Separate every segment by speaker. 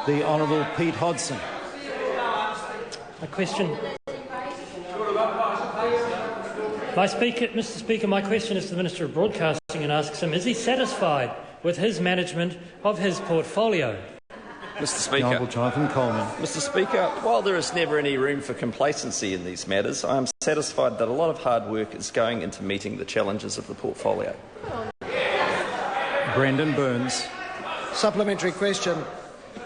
Speaker 1: The Honourable Pete Hodgson.
Speaker 2: A question. Mr. Speaker, my question is to the Minister of Broadcasting and asks him, is he satisfied with his management of his portfolio?
Speaker 3: Mr. Speaker.
Speaker 1: Honourable Jonathan Coleman.
Speaker 3: Mr. Speaker, while there is never any room for complacency in these matters, I am satisfied that a lot of hard work is going into meeting the challenges of the portfolio.
Speaker 1: Brendan Burns.
Speaker 4: Supplementary question.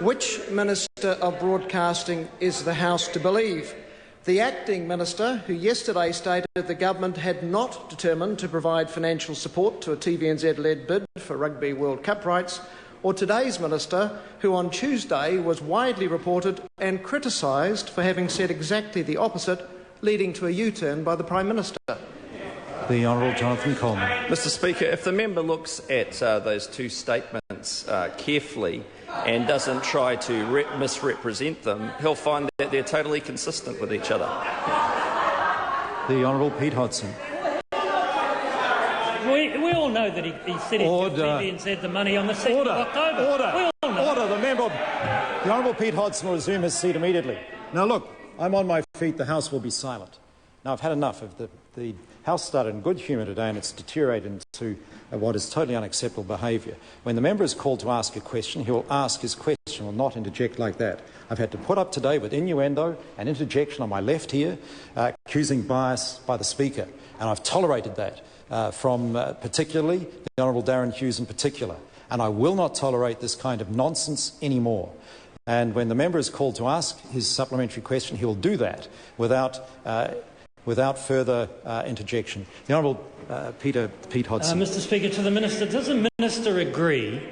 Speaker 4: Which Minister of Broadcasting is the House to believe? The acting minister, who yesterday stated the government had not determined to provide financial support to a TVNZ-led bid for Rugby World Cup rights, or today's minister, who on Tuesday was widely reported and criticised for having said exactly the opposite, leading to a U-turn by the Prime Minister?
Speaker 1: The Honourable Jonathan Coleman.
Speaker 3: Mr. Speaker, if the member looks at those two statements carefully and doesn't try to misrepresent them, he'll find that they're totally consistent with each other.
Speaker 1: The Honourable Pete Hodgson.
Speaker 2: We all know that he said it to TV and said the money on the 2nd of October.
Speaker 1: Order. The Honourable Pete Hodgson will resume his seat immediately. Now look, I'm on my feet. The House will be silent. Now I've had enough of the House started in good humour today and it's deteriorated into what is totally unacceptable behaviour. When the member is called to ask a question, he will ask his question, will not interject like that. I've had to put up today with innuendo and interjection on my left here, accusing bias by the Speaker, and I've tolerated that from particularly the Honourable Darren Hughes in particular, and I will not tolerate this kind of nonsense anymore. And when the member is called to ask his supplementary question, he will do that without further interjection. The Honourable Pete Hodgson.
Speaker 2: Mr. Speaker, to the Minister, does the Minister agree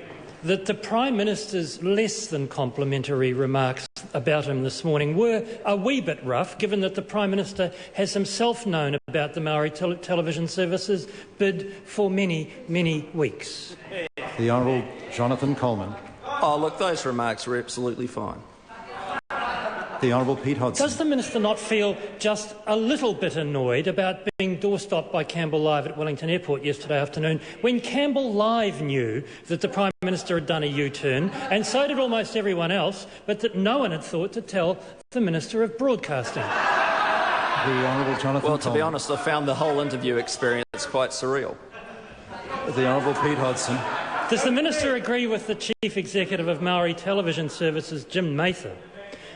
Speaker 2: that the Prime Minister's less than complimentary remarks about him this morning were a wee bit rough, given that the Prime Minister has himself known about the Maori television services bid for many, many weeks?
Speaker 1: The Honourable Jonathan Coleman.
Speaker 3: Oh, look, those remarks were absolutely fine.
Speaker 1: The Honourable Pete Hodgson.
Speaker 2: Does the Minister not feel just a little bit annoyed about being doorstopped by Campbell Live at Wellington Airport yesterday afternoon, when Campbell Live knew that the Prime Minister had done a U-turn, and so did almost everyone else, but that no one had thought to tell the Minister of Broadcasting?
Speaker 1: The Honourable Jonathan
Speaker 3: Well, to be
Speaker 1: Coleman.
Speaker 3: honest, I found the whole interview experience quite surreal.
Speaker 1: The Honourable Pete Hodgson.
Speaker 2: Does the Minister agree with the Chief Executive of Maori Television Services, Jim Mather,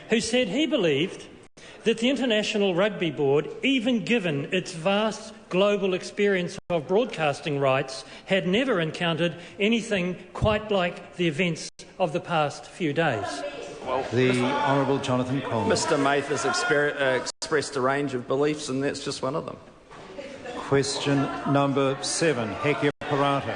Speaker 2: who said he believed that the International Rugby Board, even given its vast global experience of broadcasting rights, had never encountered anything quite like the events of the past few days?
Speaker 1: The Honourable Jonathan Coleman.
Speaker 3: Mr. Mather's expressed a range of beliefs, and that's just one of them.
Speaker 1: Question number 7, Hekia Parata.